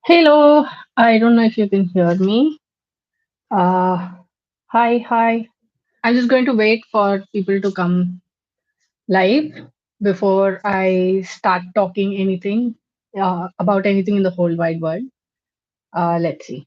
Hello, I don't know if you can hear me. Uh, hi. I'm just going to wait for people to come live before I start talking anything about anything in the whole wide world. Let's see.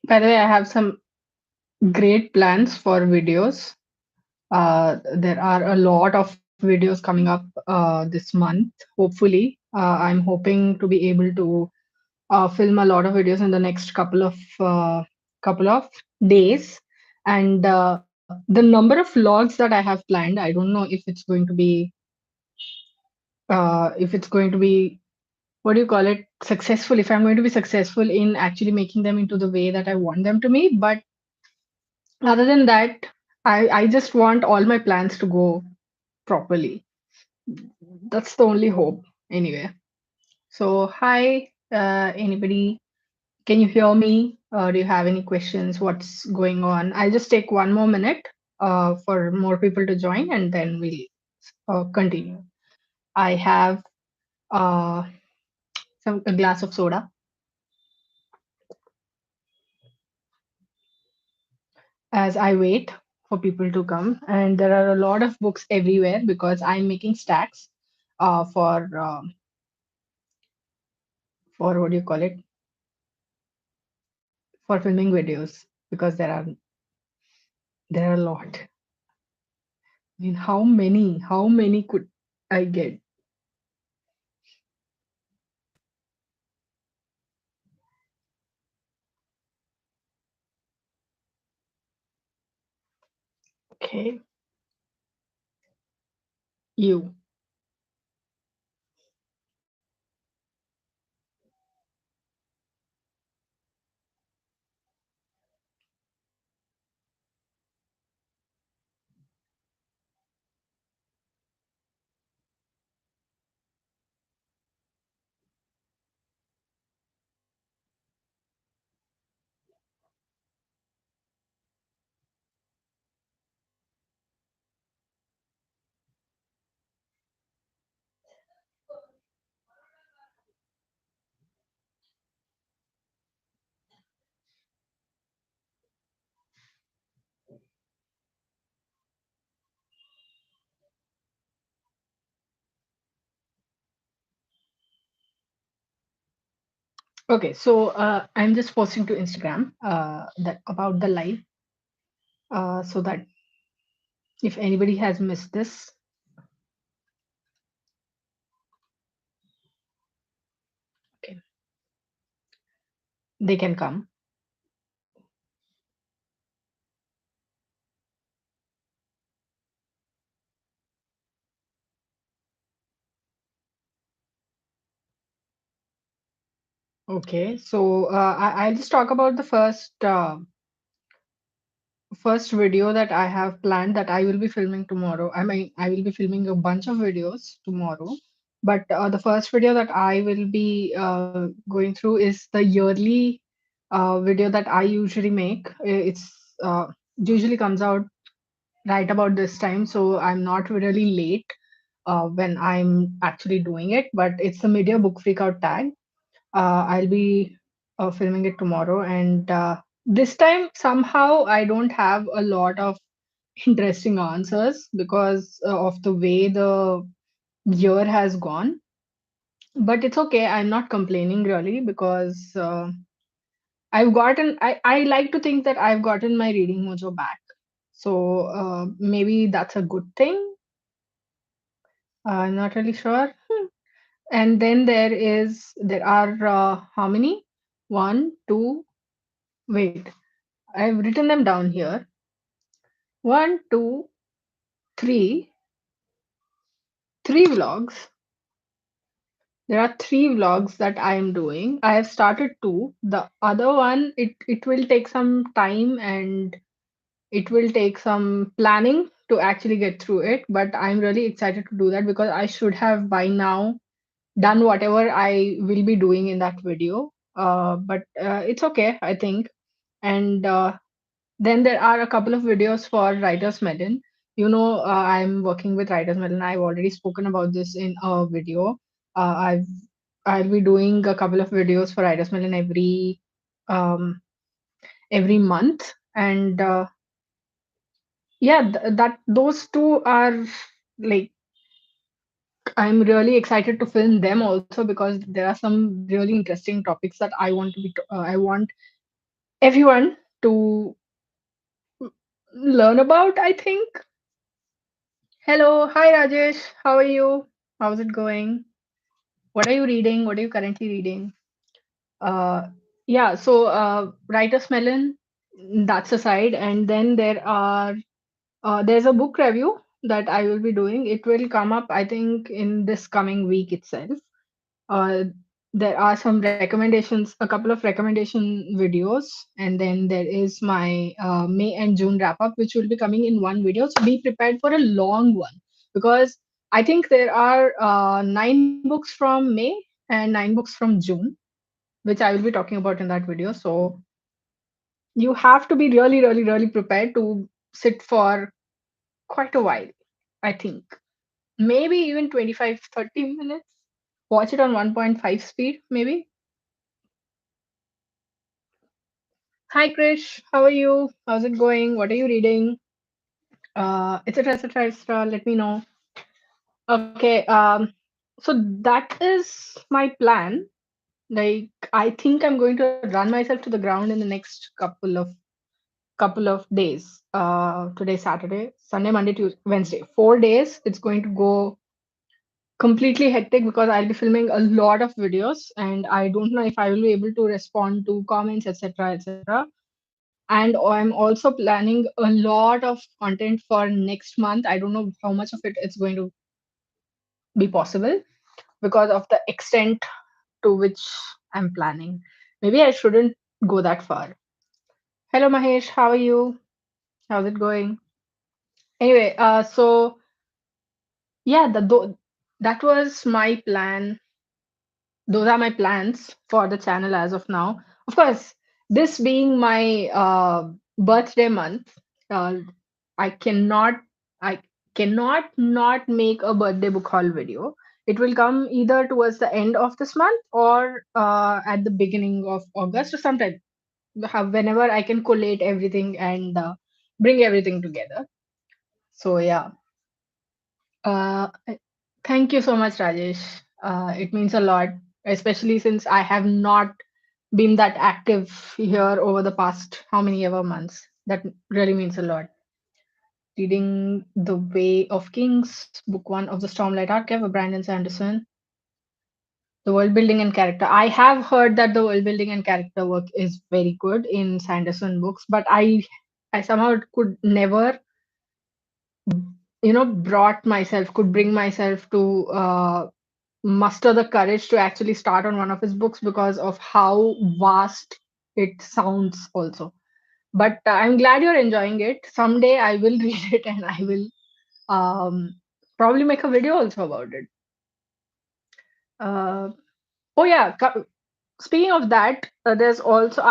By the way, I have some great plans for videos. There are a lot of videos coming up this month, hopefully. I'm hoping to be able to film a lot of videos in the next couple of days, and the number of vlogs that I have planned, I don't know if it's going to be, what do you call it, successful, if I'm going to be successful in actually making them into the way that I want them to be. But other than that, I just want all my plans to go properly. That's the only hope anyway. So hi, anybody. Can you hear me? Do you have any questions? What's going on? I'll just take one more minute for more people to join, and then we'll continue. I have uh, a glass of soda as I wait for people to come. And there are a lot of books everywhere because I'm making stacks for what do you call it, for filming videos, because there are a lot. I mean, how many could I get? Okay, you. Okay, so I'm just posting to Instagram that about the live, so that if anybody has missed this, okay, they can come. Okay, so I'll just talk about the first video that I have planned that I will be filming tomorrow. I mean, I will be filming a bunch of videos tomorrow, but the first video that I will be going through is the yearly video that I usually make. It's usually comes out right about this time, so I'm not really late when I'm actually doing it. But it's the Media Book Freakout tag. I'll be filming it tomorrow, and this time somehow I don't have a lot of interesting answers because of the way the year has gone. But it's okay. I'm not complaining really because I like to think that I've gotten my reading mojo back. So maybe that's a good thing. I'm not really sure. And then there are how many? One, two, wait. I've written them down here. One, two, three, three vlogs. There are three vlogs that I am doing. I have started two. The other one, it will take some time and it will take some planning to actually get through it, but I'm really excited to do that because I should have by now done whatever I will be doing in that video. But it's okay, I think. And then there are a couple of videos for Writers Melon. I'm working with Writers Melon. I've already spoken about this in a video. I'll be doing a couple of videos for Writers Melon um, every month, and yeah, that those two are like I'm really excited to film them also because there are some really interesting topics that I want to I want everyone to learn about. I think. Hello, hi Rajesh. How are you? How's it going? What are you reading? What are you currently reading? Uh, yeah, so Writer's Melon, that's aside, and then there's a book review that I will be doing. It will come up, I think, in this coming week itself. Uh, there are some recommendations, a couple of recommendation videos, and then there is my May and June wrap up, which will be coming in one video. So be prepared for a long one because I think there are 9 books from May and 9 books from June, which I will be talking about in that video. So you have to be really, really, really prepared to sit for quite a while, I think. Maybe even 25, 30 minutes. Watch it on 1.5 speed, maybe. Hi Krish, how are you? How's it going? What are you reading? Etc. etc. etc. Let me know. Okay, so that is my plan. Like I think I'm going to run myself to the ground in the next couple of days. Today Saturday, Sunday, Monday, Tuesday, Wednesday. 4 days. It's going to go completely hectic because I'll be filming a lot of videos and I don't know if I will be able to respond to comments, etc. etc. And I'm also planning a lot of content for next month. I don't know how much of it is going to be possible because of the extent to which I'm planning. Maybe I shouldn't go that far. Hello Mahesh, how are you? How's it going? Anyway, so yeah, that was my plan. Those are my plans for the channel as of now. Of course, this being my birthday month, uh, I cannot I cannot not make a birthday book haul video. It will come either towards the end of this month or at the beginning of August or sometime whenever I can collate everything and bring everything together. So yeah, uh, thank you so much, Rajesh. It means a lot, especially since I have not been that active here over the past how many ever months. That really means a lot. Reading The Way of Kings, book one of the Stormlight Archive of Brandon Sanderson. The world building and character. I have heard that the world building and character work is very good in Sanderson books, but I somehow could never, could bring myself to muster the courage to actually start on one of his books because of how vast it sounds also. But I'm glad you're enjoying it. Someday I will read it and I will um, probably make a video also about it. Uh, oh yeah, speaking of that, there's also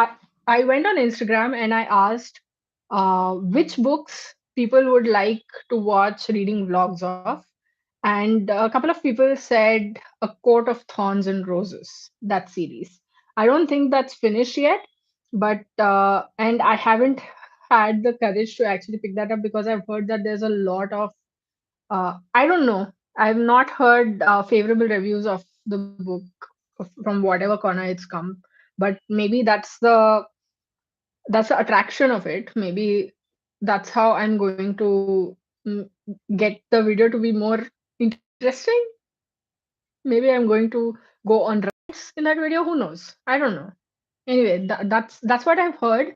I went on Instagram and I asked which books people would like to watch reading vlogs of, and a couple of people said A Coat of Thorns and Roses, that series. I don't think that's finished yet, but and I haven't had the courage to actually pick that up because I've heard that there's a lot of I don't know. I've not heard favorable reviews of the book from whatever corner it's come, but maybe that's the attraction of it. Maybe that's how I'm going to get the video to be more interesting. Maybe I'm going to go on rides in that video. Who knows? I don't know. Anyway, that's what I've heard,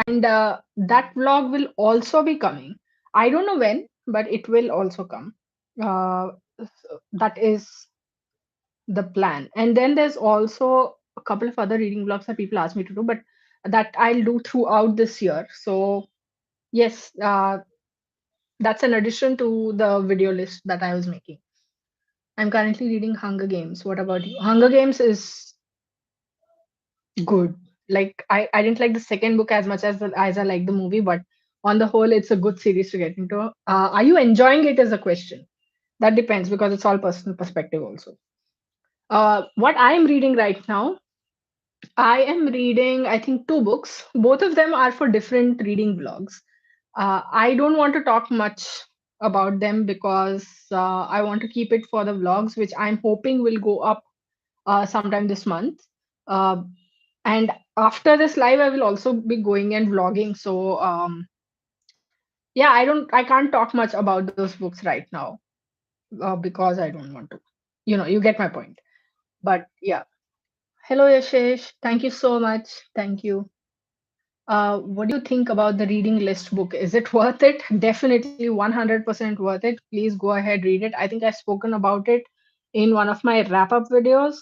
and that vlog will also be coming. I don't know when, but it will also come. That is the plan. And then there's also a couple of other reading vlogs that people ask me to do, but that I'll do throughout this year. So yes, That's an addition to the video list that I was making. I'm currently reading Hunger Games. What about you? Hunger Games is good. Like I didn't like the second book as much as I like the movie, but on the whole, it's a good series to get into. Are you enjoying it? Is a question. That depends because it's all personal perspective also. What I am reading right now, I am reading, I think, two books. Both of them are for different reading blogs. I don't want to talk much about them because I want to keep it for the vlogs, which I'm hoping will go up sometime this month. Uh, and after this live, I will also be going and vlogging. So yeah, I can't talk much about those books right now because I don't want to. You get my point. But yeah. Hello, Yashesh. Thank you so much. Thank you. What do you think about the reading list book? Is it worth it? Definitely 100% worth it. Please go ahead, read it. I think I've spoken about it in one of my wrap up videos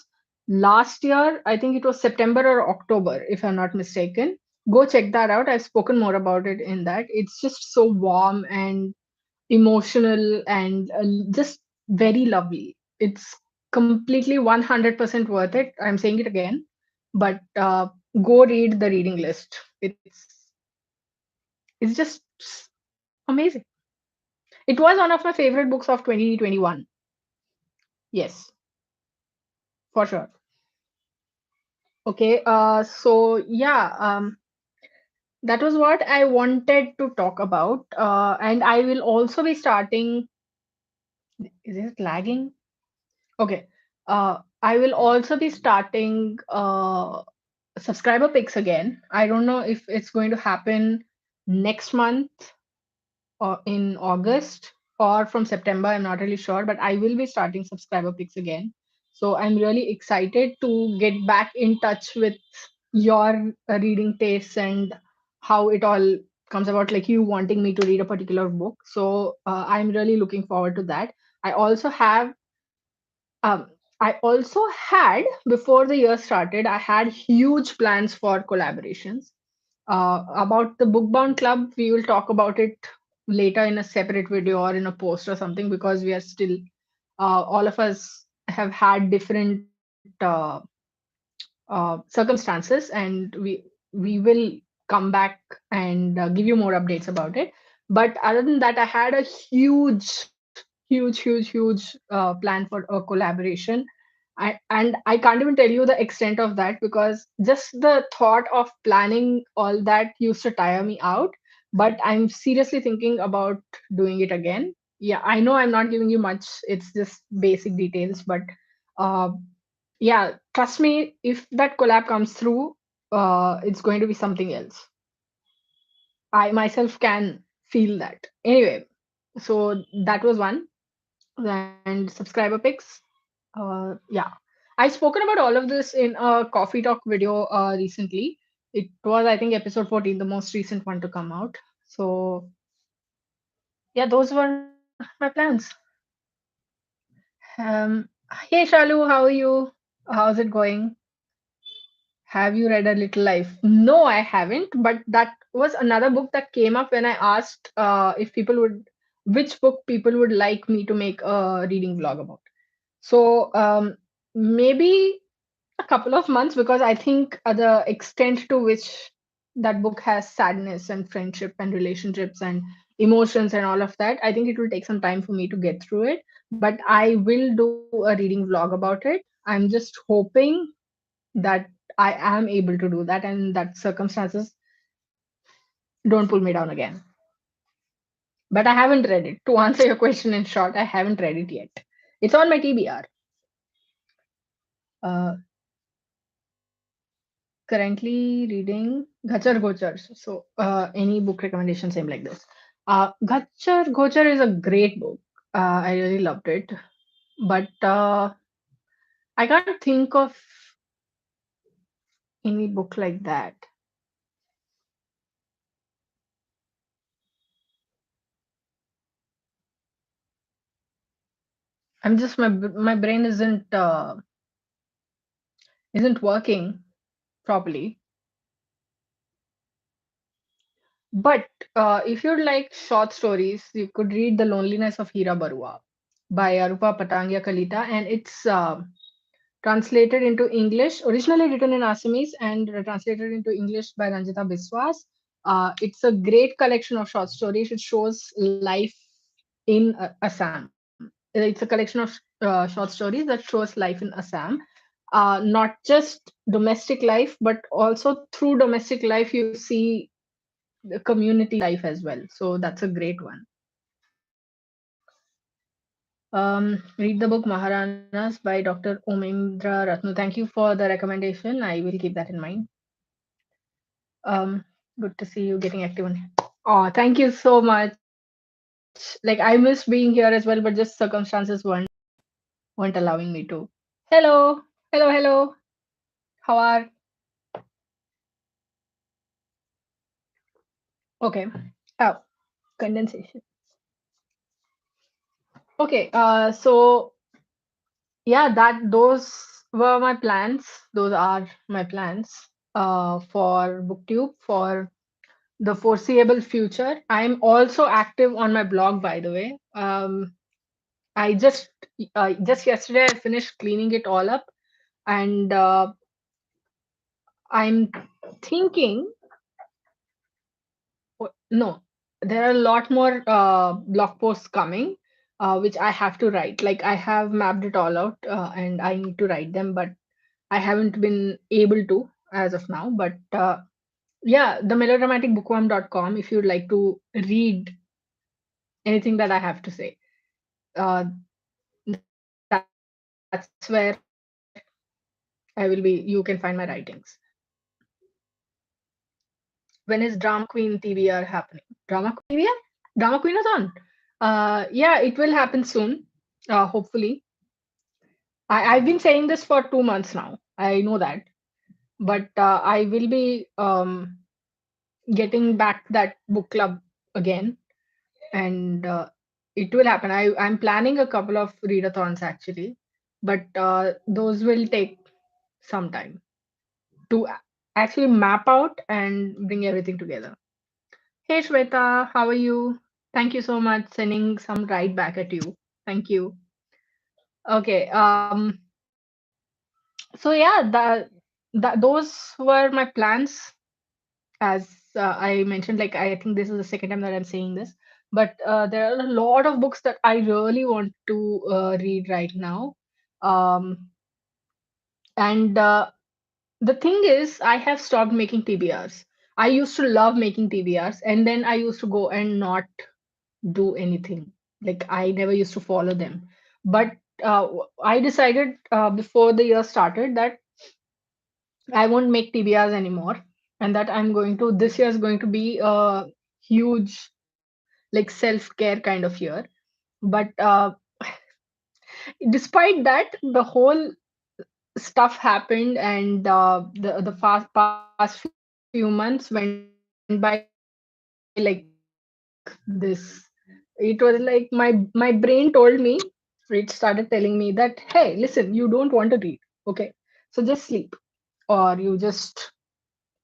last year. I think it was September or October, if I'm not mistaken. Go check that out. I've spoken more about it in that. It's just so warm and emotional and just very lovely. It's completely 100% worth it. I'm saying it again, but go read the reading list. It's just amazing. It was one of my favorite books of 2021. Yes, for sure. Okay, so yeah, that was what I wanted to talk about. And I will also be starting. Is it lagging? Okay. I will also be starting subscriber picks again. I don't know if it's going to happen next month or in August or from September. I'm not really sure, but I will be starting subscriber picks again. So I'm really excited to get back in touch with your reading tastes and how it all comes about, like you wanting me to read a particular book. So I'm really looking forward to that. I also have um, I also had, before the year started, I had huge plans for collaborations. About the Bookbound Club, we will talk about it later in a separate video or in a post or something because we are still, all of us have had different circumstances, and we will come back and give you more updates about it. But other than that, I had a huge plan for a collaboration. And I can't even tell you the extent of that because just the thought of planning all that used to tire me out. But I'm seriously thinking about doing it again. Yeah, I know I'm not giving you much, it's just basic details, but uh, yeah, trust me, if that collab comes through, it's going to be something else. I myself can feel that. Anyway, so that was one. And subscriber picks. Yeah. I've spoken about all of this in a coffee talk video recently. It was, I think, episode 14, the most recent one to come out. So, yeah, those were my plans. Hey, Shalu, how are you? How's it going? Have you read A Little Life? No, I haven't, but that was another book that came up when I asked if people would, which book people would like me to make a reading vlog about. So maybe a couple of months because I think the extent to which that book has sadness and friendship and relationships and emotions and all of that, I think it will take some time for me to get through it. But I will do a reading vlog about it. I'm just hoping that I am able to do that and that circumstances don't pull me down again. But I haven't read it. To answer your question in short, I haven't read it yet. It's on my TBR. Uh, Currently reading Ghachar Gochar. So, any book recommendation, same like this. Ghachar Gochar is a great book. I really loved it. But I can't think of any book like that. I'm just my brain isn't working properly. But if you like short stories, you could read The Loneliness of Hira Barua by Arupa Patangya Kalita, and it's translated into English, originally written in Assamese and translated into English by Ranjita Biswas. It's a great collection of short stories. It shows life in Assam. It's a collection of short stories that shows life in Assam. Not just domestic life, but also through domestic life, you see the community life as well. So that's a great one. Read the book Maharanas by Dr. Omendra Ratnu. Thank you for the recommendation. I will keep that in mind. Um, Good to see you getting active on here. Oh, thank you so much. Like I miss being here as well, but just circumstances weren't allowing me to. Hello, hello. How are? Okay. Oh, condensation. Okay. Yeah, that those were my plans. Those are my plans. For BookTube for the foreseeable future. I'm also active on my blog, by the way. I just yesterday I finished cleaning it all up, and I'm thinking, no, there are a lot more blog posts coming, which I have to write. Like I have mapped it all out, and I need to write them, but I haven't been able to as of now. But yeah, the melodramaticbookworm.com if you'd like to read anything that I have to say. Uh, that's where I will be. You can find my writings. When is Drama Queen TBR happening? Drama Queen TBR? Drama Queenathon. Yeah, it will happen soon. Hopefully. I've been saying this for 2 months now. I know that. But I will be getting back that book club again. And it will happen. I'm planning a couple of readathons actually. But those will take some time to actually map out and bring everything together. Hey Shweta, how are you? Thank you so much. Sending some right back at you. Thank you. Okay. So yeah, those were my plans. As I mentioned, like I think this is the second time that I'm saying this, but there are a lot of books that I really want to read right now. Um, and The thing is, I have stopped making TBRs. I used to love making TBRs, and then I used to go and not do anything. Like I never used to follow them. But I decided before the year started that I won't make TBRs anymore, and that I'm going to this year is going to be a huge like self care kind of year. But despite that, the whole stuff happened, and past few months went by like this. It was like my brain told me, it started telling me that, hey, listen, you don't want to read, okay? So just sleep, or you just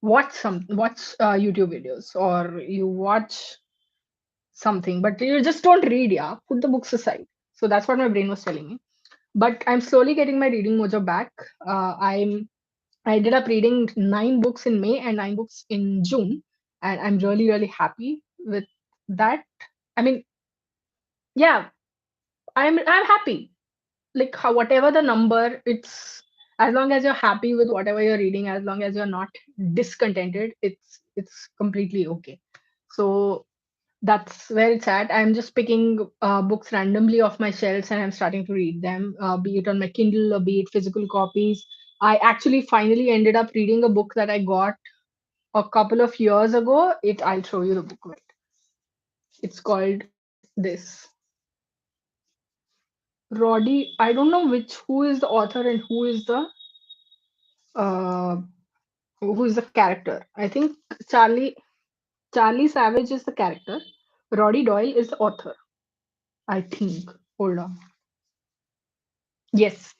watch YouTube videos, or you watch something, but you just don't read. Yeah, put the books aside. So that's what my brain was telling me. But I'm slowly getting my reading mojo back. I ended up reading 9 books in May and 9 books in June, and I'm really happy with that. I mean, yeah, I'm happy. Like how whatever the number, it's as long as you're happy with whatever you're reading, as long as you're not discontented, it's completely okay. So that's where it's at. I'm just picking books randomly off my shelves and I'm starting to read them, be it on my Kindle or be it physical copies. I actually finally ended up reading a book that I got a couple of years ago. I'll show you the book. Wait. It's called this. Roddy. I don't know who is the author and uh, who is the character. I think Charlie Savage is the character. Roddy Doyle is the author. I think. Hold on. Yes,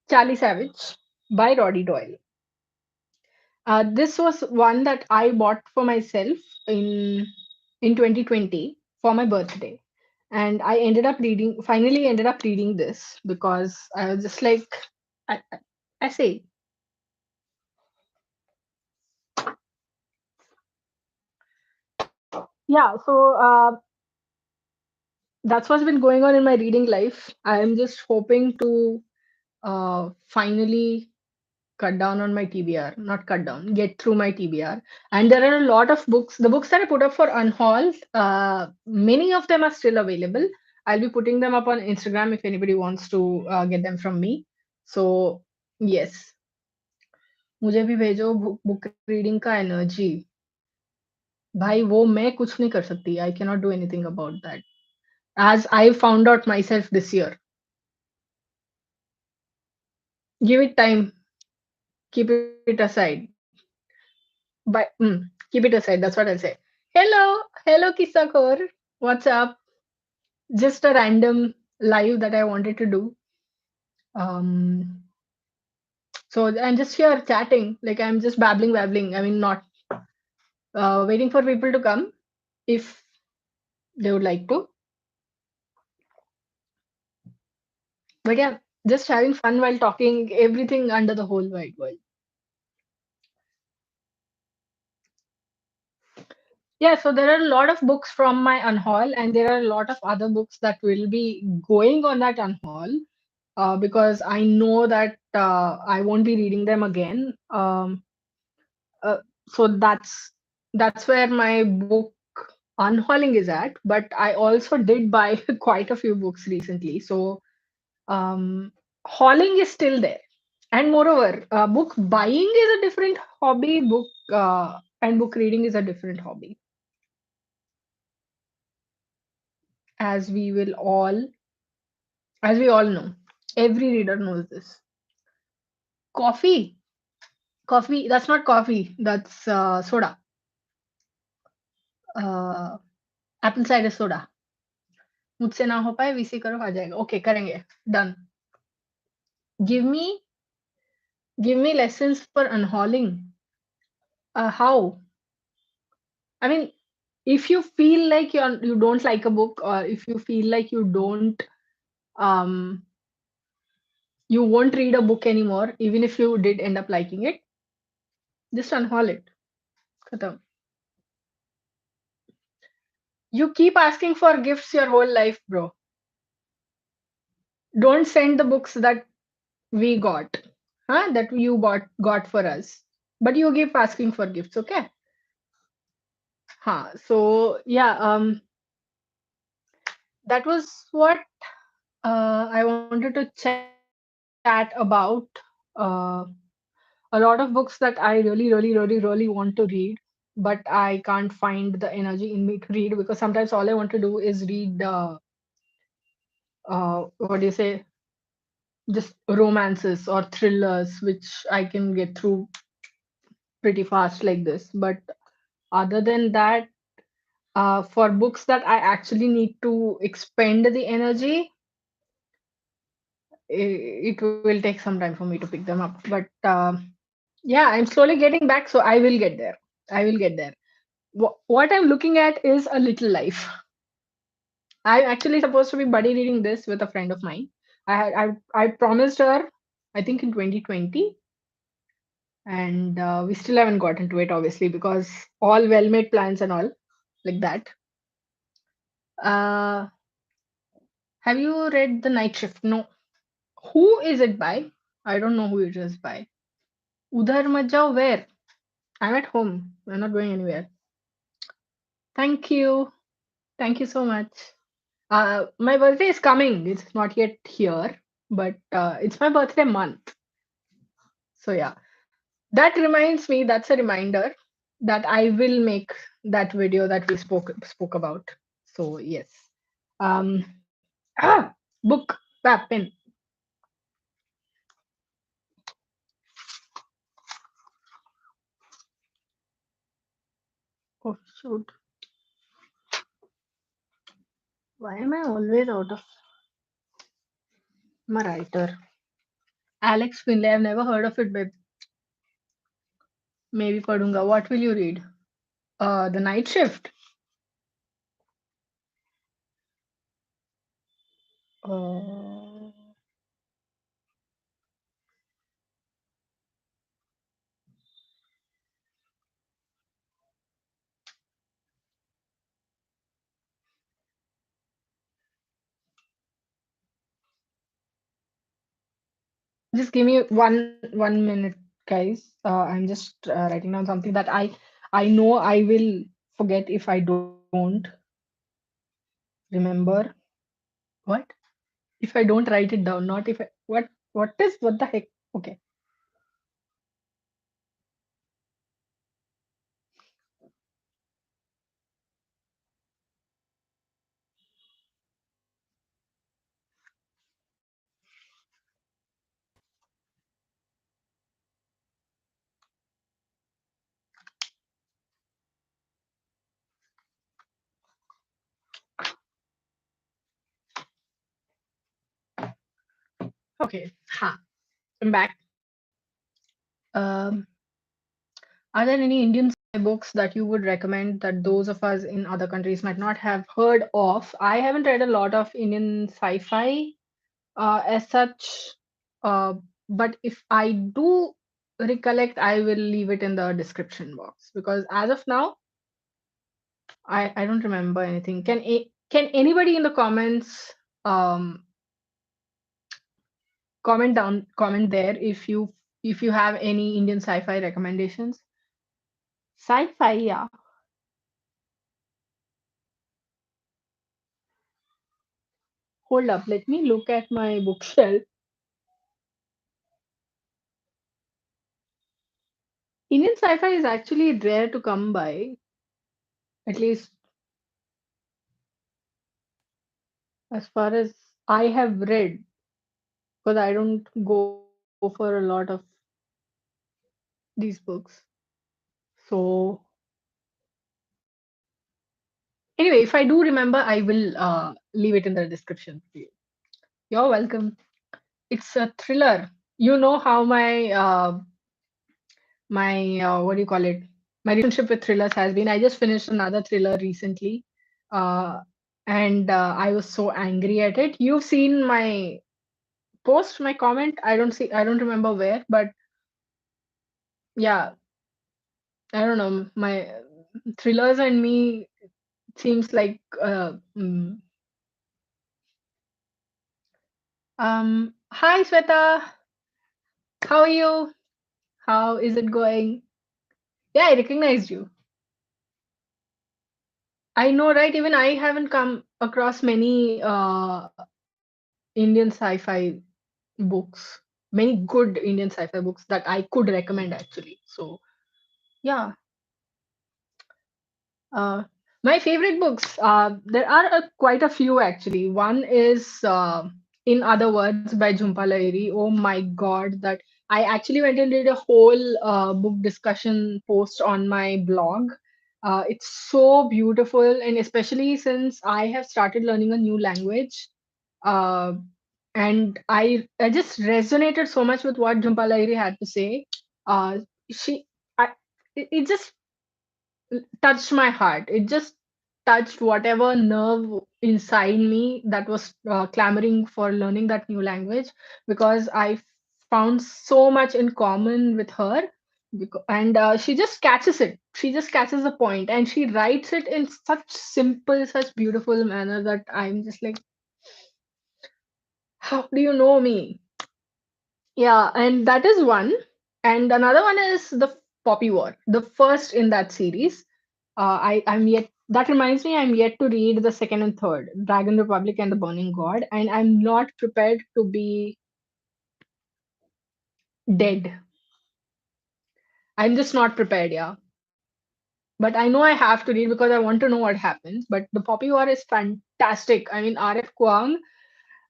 Charlie Savage by Roddy Doyle. This was one that I bought for myself in in 2020 for my birthday, and I ended up reading. Finally, ended up reading this because I was just like, I, I say, yeah. So that's what's been going on in my reading life. I am just hoping to finally cut down on my TBR, not cut down, get through my TBR. And there are a lot of books. The books that I put up for Unhaul, many of them are still available. I'll be putting them up on Instagram if anybody wants to get them from me. So yes, मुझे भी भेजो book reading का energy भाई वो मैं कुछ नहीं कर सकती I can not do anything about that as I found out myself this year. Give it time, keep it aside. But keep it aside. That's what I'll say. Hello, Kisakor. What's up? Just a random live that I wanted to do. Um, so I'm just here chatting, like I'm just babbling. I mean, not waiting for people to come if they would like to. But yeah, just having fun while talking everything under the whole wide world. Yeah, so there are a lot of books from my unhaul, and there are a lot of other books that will be going on that unhaul because I know that I won't be reading them again. Uh, so that's where my book unhauling is at. But I also did buy quite a few books recently, so um, hauling is still there. And moreover, book buying is a different hobby. Book and book reading is a different hobby, as we will all as we all know. Every reader knows this. Coffee, coffee. That's not coffee. That's soda. Uh, apple cider soda. मुझसे ना हो पाए VC करो आ जाएगा okay करेंगे done give me give me lessons for अनहॉलिंग how I mean if you feel like you don't like a book or if you feel like um you won't read a book anymore even if you did end up liking it just unhaul it Khatam. You keep asking for gifts your whole life bro don't send the books that we got that you got for us but you keep asking for gifts okay so yeah that was what I wanted to chat about uh, a lot of books that I really want to read, but I can't find the energy in me to read because sometimes all I want to do is read, what do you say, just romances or thrillers, which I can get through pretty fast like this. But other than that, for books that I actually need to expend the energy, it will take some time for me to pick them up. But yeah, I'm slowly getting back, so I will get there. I will get there. What I'm looking at is A Little Life. I'm actually supposed to be buddy reading this with a friend of mine. I promised her, I think in 2020, and we still haven't gotten to it, obviously, because all well-made plans and all like that. Uh, have you read The Night Shift? No. Who is it by? I don't know who it is by. Udhar Majao, where? I'm at home. I'm not going anywhere. Thank you. Thank you so much. My birthday is coming. It's not yet here, but it's my birthday month. So yeah, that reminds me. That's a reminder that I will make that video that we spoke about. So yes. Um. Book. Pen. Oh shoot! Why am I always out of my writer? Alex Finlay. I've never heard of it, babe. Maybe padunga. What will you read? The Night Shift. Uh, just give me one minute, guys. I'm just writing down something that I know I will forget if I don't remember. What? If I don't write it down, not if I what the heck? Okay. Okay. Ha. I'm back. Um, are there any Indian books that you would recommend that those of us in other countries might not have heard of? I haven't read a lot of Indian sci-fi as such, uh, but if I do recollect, I will leave it in the description box because as of now, I don't remember anything. Can anybody in the comments um, comment there if you have any Indian sci-fi recommendations? Sci-fi, yeah. Hold up, let me look at my bookshelf. Indian sci-fi is actually rare to come by, at least as far as I have read, because I don't go for a lot of these books. So anyway, if I do remember, I will leave it in the description for you. You're welcome. It's a thriller. You know how my what do you call it? My relationship with thrillers has been. I just finished another thriller recently, uh, and I was so angry at it. You've seen my post, my comment. I don't remember where, but yeah, I don't know. My thrillers and me seems like hi Sweta, how are you? How is it going? Yeah, I recognized you. I know, right? Even I haven't come across many Indian sci-fi books, many good Indian sci-fi books that I could recommend actually. So yeah, uh, my favorite books. There are quite a few actually. One is In Other Words by Jhumpa Lahiri. Oh my God, that I actually went and did a whole book discussion post on my blog. It's so beautiful, and especially since I have started learning a new language, uh, and I just resonated so much with what Jhumpa Lahiri had to say. She, I, it just touched my heart. It just touched whatever nerve inside me that was clamoring for learning that new language because I found so much in common with her. And she just catches it. She just catches the point, and she writes it in such simple, such beautiful manner that I'm just like, how do you know me? Yeah, and that is one. And another one is the Poppy War, the first in that series. I'm yet that reminds me I'm yet to read the second and third, Dragon Republic and the Burning God, and I'm not prepared to be dead. I'm just not prepared, yeah. But I know I have to read because I want to know what happens. But the Poppy War is fantastic. I mean, R.F. Kuang,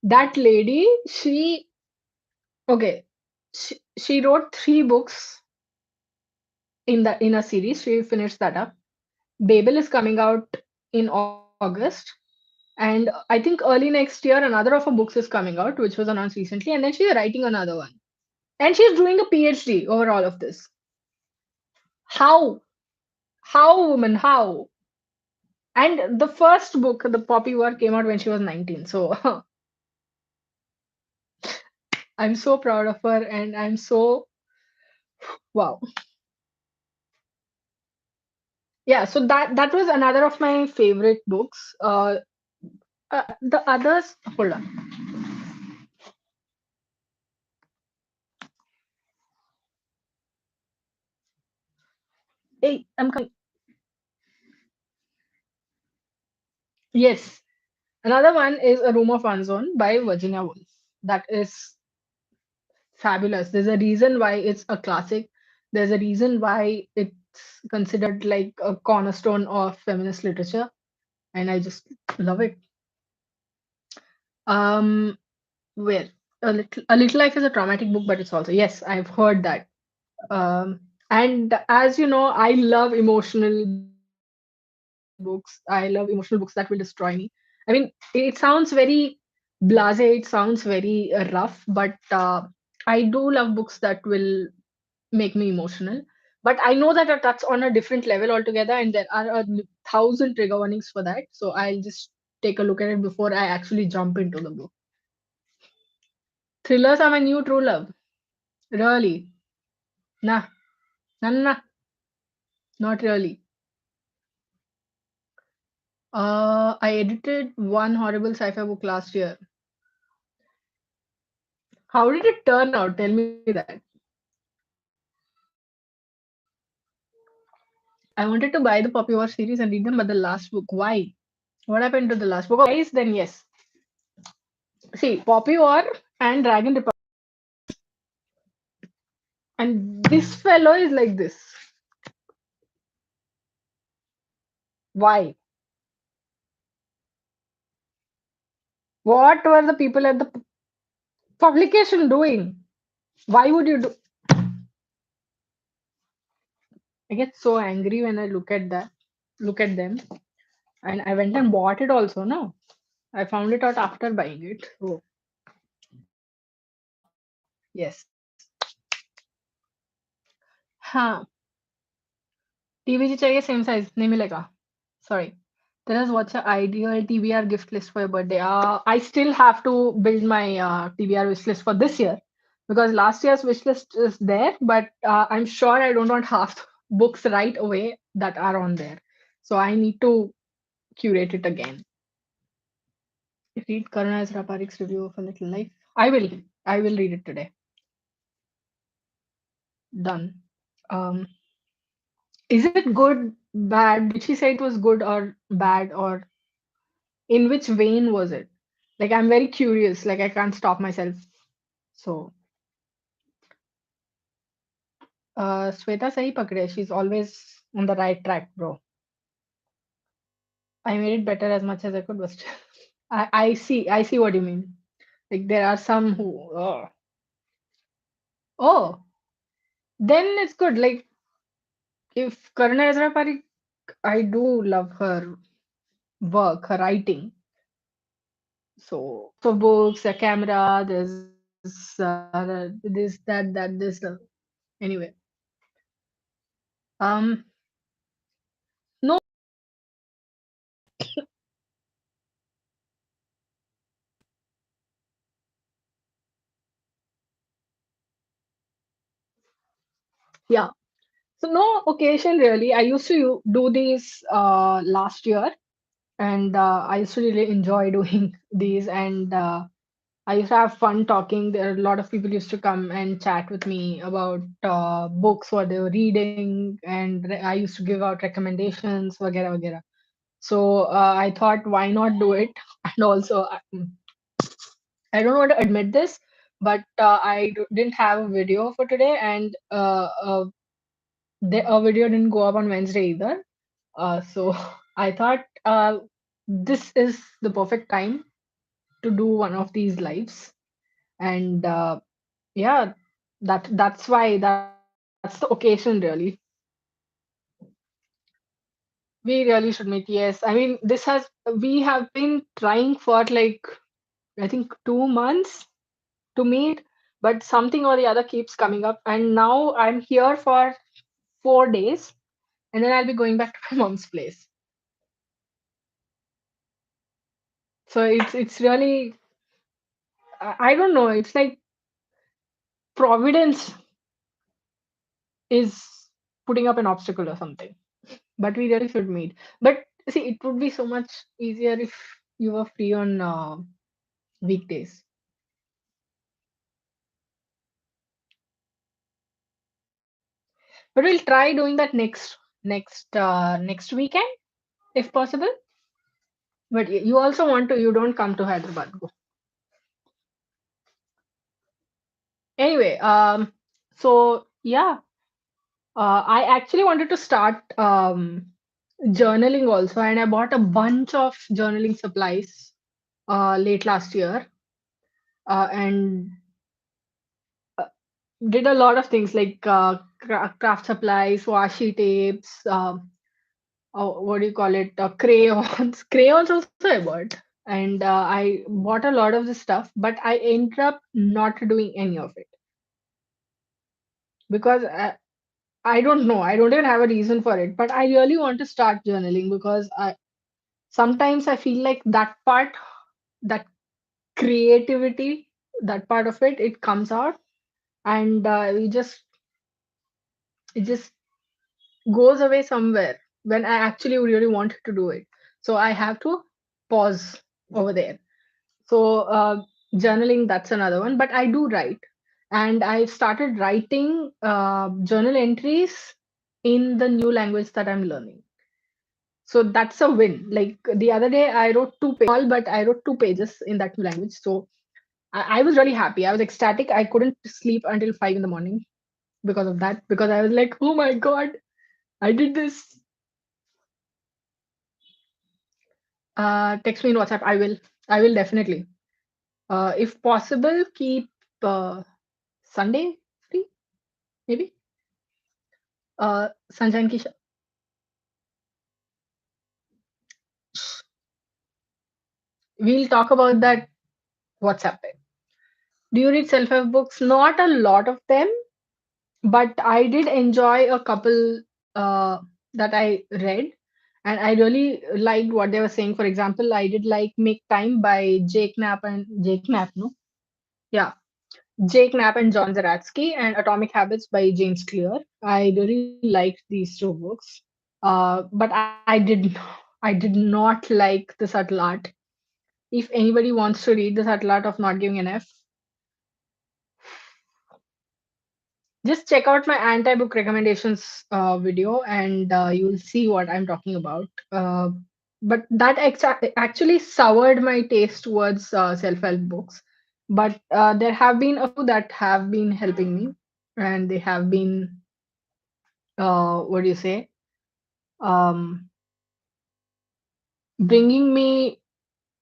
that lady, okay, she wrote three books in a series. She finished that up. Babel is coming out in August. And I think early next year, another of her books is coming out, which was announced recently. And then she's writing another one. And she's doing a PhD over all of this. How? How, woman? How? And the first book, the Poppy War, came out when she was 19. So I'm so proud of her, and I'm so wow. Yeah, so that was another of my favorite books. The others, hold on. Hey, I'm coming. Yes, another one is A Room of One's Own by Virginia Woolf. That is fabulous. There's a reason why it's a classic. There's a reason why it's considered like a cornerstone of feminist literature, and I just love it. Um, where a little life is a traumatic book, but it's also yes, I've heard that. And as you know, I love emotional books. I love emotional books that will destroy me. I mean, it sounds very blase, it sounds very rough, but I do love books that will make me emotional. But I know that that's on a different level altogether, and there are thousand trigger warnings for that. So I'll just take a look at it before I actually jump into the book. Thrillers are my new true love. Really? Nah, nah, nah, nah, not really. I edited one horrible sci-fi book last year. How did it turn out? Tell me that. I wanted to buy the Poppy War series and read them, but the last book, why? What happened to the last book? Guys, then yes. See, Poppy War and Dragon Republic, and this fellow is like this. Why? What were the people at the publication doing? Why would you do? I get so angry when I look at them, and I went and bought it also. No, I found it out after buying it. So yes. हाँ TV चाहिए same size नहीं मिलेगा sorry tell us what's your ideal TBR gift list for your birthday I still have to build my TBR wish list for this year because last year's wish list is there but I'm sure I don't want half books right away that are on there so I need to curate it again read Karuna Ezra Parik's review of A Little Life I will read it today done um is it good bad did she say it was good or bad or in which vein was it? Like I'm very curious. Like I can't stop myself. So Sweta sahi pakde. She's always on the right track, bro. I made it better as much as I could, but still. I see what you mean. Like there are some who oh then it's good. Like if Karuna Ezra Parik, I do love her work, her writing. So for books, a camera, there's this, that, this. Anyway, um, no, yeah. So no occasion really. I used to do these last year, and I used to really enjoy doing these, and I used to have fun talking. There are a lot of people used to come and chat with me about books, what they were reading, and I used to give out recommendations, vagera vagera. So I thought, why not do it? And also, I don't want to admit this, but didn't have a video for today, and a video didn't go up on Wednesday either. So I thought this is the perfect time to do one of these lives, and yeah, that's the occasion really. We really should meet. Yes, I mean we have been trying for like I think 2 months to meet, but something or the other keeps coming up, and now I'm here for 4 days, and then I'll be going back to my mom's place. So it's really, I don't know. It's like Providence is putting up an obstacle or something. But we really should meet. But see, it would be so much easier if you were free on weekdays. But we'll try doing that next weekend if possible. But you also want to. You don't come to Hyderabad. Go. Anyway, so yeah, I actually wanted to start journaling also, and I bought a bunch of journaling supplies late last year, and did a lot of things like craft supplies, washi tapes, what do you call it, crayons. Crayons also I bought, and I bought a lot of the stuff, but I ended up not doing any of it because I don't know. I don't even have a reason for it, but I really want to start journaling because I sometimes I feel like that part, that creativity, that part of it, it comes out, and it just goes away somewhere when I actually really wanted to do it. So I have to pause over there. So journaling, that's another one. But I do write, and I started writing journal entries in the new language that I'm learning. So that's a win. Like the other day, I wrote but I wrote 2 pages in that new language. So I was really happy. I was ecstatic. I couldn't sleep until 5 in the morning because of that. Because I was like, oh my god, I did this. Text me in WhatsApp. I will. I will definitely. If possible, keep Sunday free, maybe. Sunshine ki we'll talk about that WhatsApp. Do you read self-help books? Not a lot of them, but I did enjoy a couple that I read, and I really liked what they were saying. For example, I did like Make Time by Jake Knapp, no? Yeah, Jake Knapp and John Zeratsky, and Atomic Habits by James Clear. I really liked these 2 books, but I did not like The Subtle Art. If anybody wants to read The Subtle Art of Not Giving an F, just check out my anti-book recommendations video, and you'll see what I'm talking about. But that actually soured my taste towards self-help books. But there have been a few that have been helping me, and they have been, what do you say, um, bringing me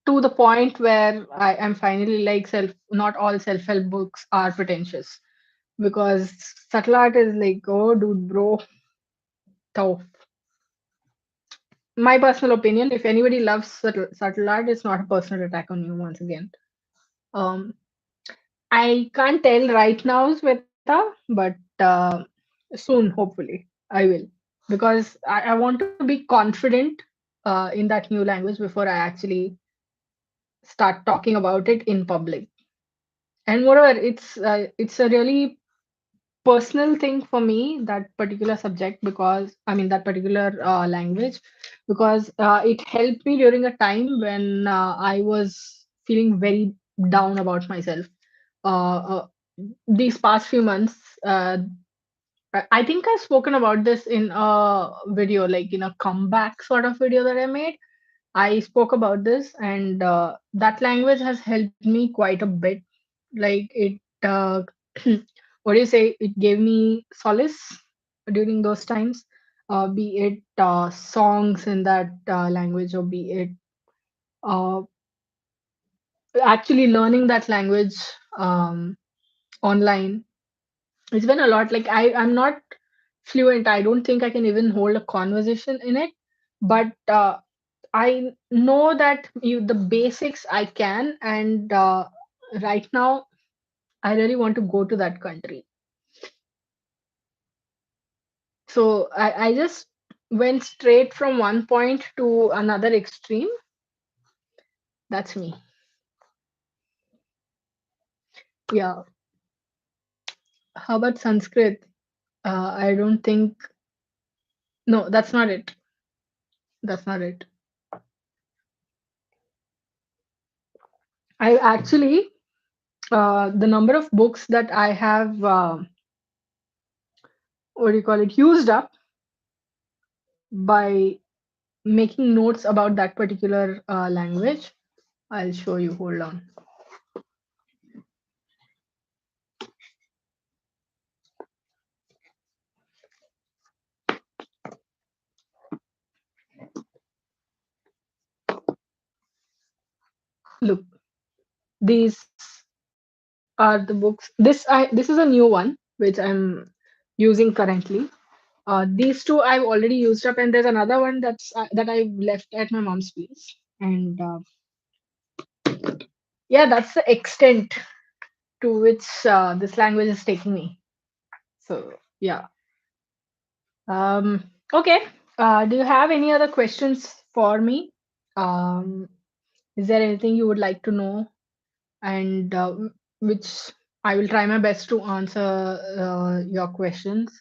to the point where I am finally like not all self-help books are pretentious, because subtle art is like, oh dude, bro, tough. My personal opinion, if anybody loves subtle art, it's not a personal attack on you once again. um I can't tell right now, Sweta, but soon hopefully I will, because I want to be confident in that new language before I actually start talking about it in public. And moreover, it's a really personal thing for me, that particular subject, because I mean that particular language, because it helped me during a time when I was feeling very down about myself. These past few months, I think I've spoken about this in a video, like in a comeback sort of video that I made. I spoke about this, and that language has helped me quite a bit. Like it, what do you say? It gave me solace during those times. Be it songs in that language, or be it uh, actually learning that language um, online. It's been a lot. Like I'm not fluent. I don't think I can even hold a conversation in it, but I know that the basics I can, and right now I really want to go to that country. So I just went straight from one point to another extreme. That's me. Yeah. How about Sanskrit? I don't think. No, that's not it. That's not it. I actually, the number of books that I have, what do you call it, used up by making notes about that particular language. I'll show you. Hold on. Look, these are the books. This is a new one which I'm using currently. These two I've already used up, and there's another one that I left at my mom's place. And yeah, that's the extent to which this language is taking me. So yeah. Okay. Do you have any other questions for me? Um, is there anything you would like to know, and which I will try my best to answer your questions.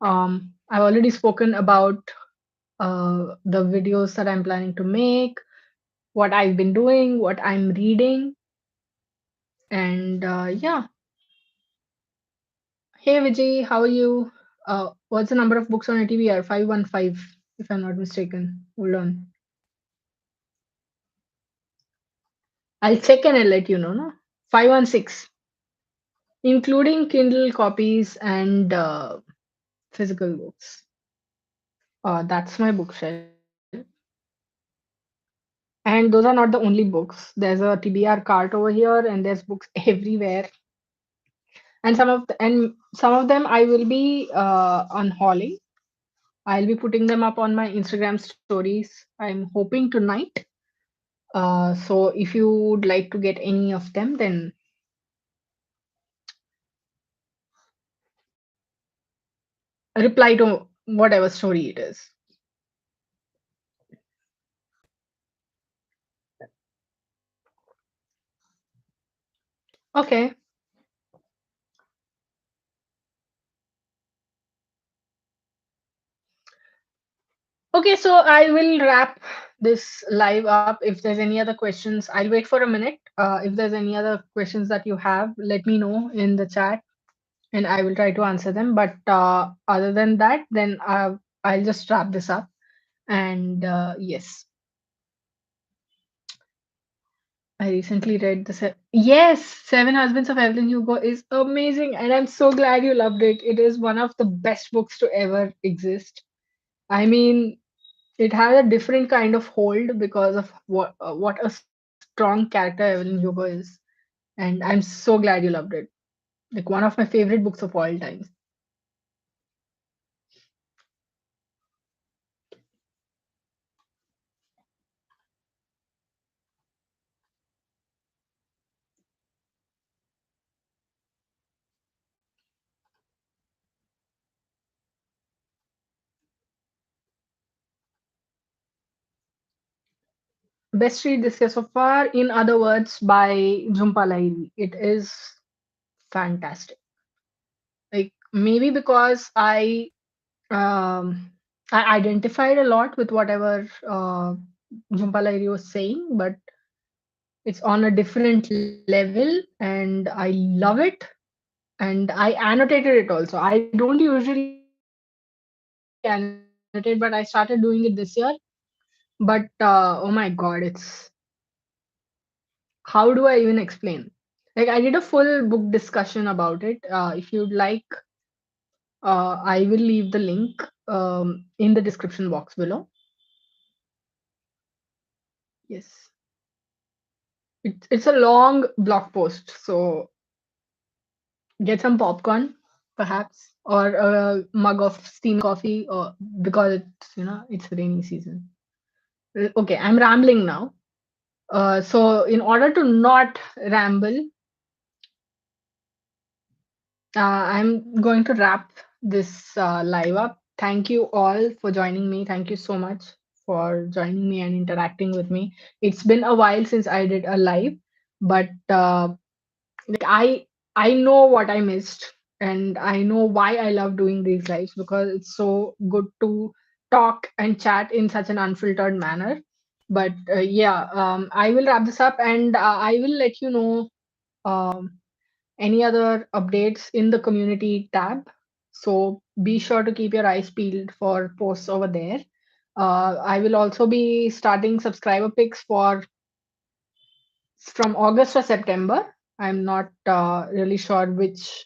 I've already spoken about the videos that I'm planning to make, what I've been doing, what I'm reading, and yeah. Hey Vijay, how are you? What's the number of books on a TBR? 515, if I'm not mistaken. Hold on. I'll check and I'll let you know. No? 516, including Kindle copies and physical books. That's my bookshelf. And those are not the only books. There's a TBR cart over here, and there's books everywhere. And some of them I will be unhauling. I'll be putting them up on my Instagram stories. I'm hoping tonight. So if you would like to get any of them, then reply to whatever story it is. Okay. Okay, so I will wrap this live up. If there's any other questions, I'll wait for a minute. If there's any other questions that you have, let me know in the chat and I will try to answer them. But other than that, then I'll just wrap this up. And yes, I recently read yes, Seven Husbands of Evelyn Hugo is amazing, and I'm so glad you loved it. It is one of the best books to ever exist. I mean, it has a different kind of hold because of what a strong character Evelyn Hugo is, and I'm so glad you loved it. Like one of my favorite books of all time. Best read this year so far, in other words, by Jhumpa Lahiri. It is fantastic. Like maybe because I identified a lot with whatever Jhumpa Lahiri was saying, but it's on a different level, and I love it. And I annotated it also. I don't usually annotate, but I started doing it this year. But oh my god, how do I even explain? Like I did a full book discussion about it. If you'd like, I will leave the link in the description box below. Yes, it's a long blog post, so get some popcorn, perhaps, or a mug of steamy coffee, or because it's rainy season. Okay, I'm rambling now. So in order to not ramble, I'm going to wrap this live up. thank you all for joining me. Thank you so much for joining me and interacting with me. It's been a while since I did a live, but like I know what I missed, and I know why I love doing these lives, because it's so good to talk and chat in such an unfiltered manner. But yeah, I will wrap this up, and I will let you know um, any other updates in the community tab. So be sure to keep your eyes peeled for posts over there. I will also be starting subscriber picks for from August or September. I'm not really sure which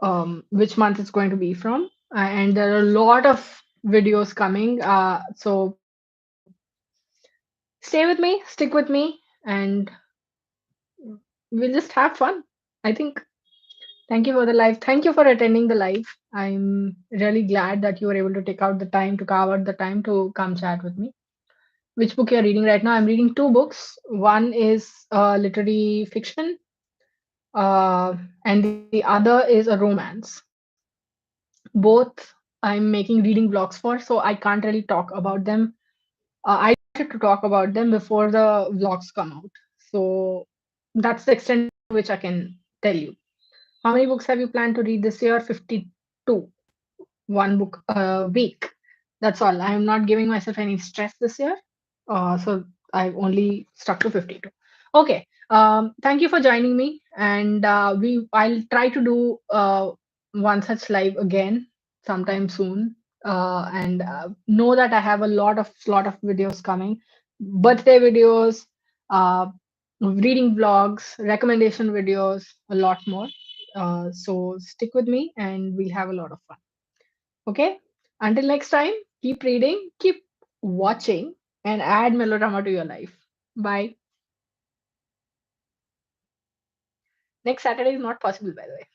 month it's going to be from. And there are a lot of videos coming. So stay with me, stick with me, and we'll just have fun. I think. Thank you for the live. Thank you for attending the live. I'm really glad that you were able to take out the time to carve out the time to come chat with me. Which book you're reading right now? I'm reading two books. One is literary fiction, and the other is a romance. Both I'm making reading vlogs for, so I can't really talk about them. I wanted to talk about them before the vlogs come out. So that's the extent to which I can tell you. How many books have you planned to read this year? 52. One book a week. That's all. I'm not giving myself any stress this year. So I've only stuck to 52. Okay. Thank you for joining me. And I'll try to do one such live again sometime soon. And know that I have a lot of videos coming, birthday videos, uh, reading vlogs, recommendation videos, a lot more. So stick with me, and we'll have a lot of fun. Okay. Until next time, keep reading, keep watching, and add melodrama to your life. Bye. Next Saturday is not possible, by the way.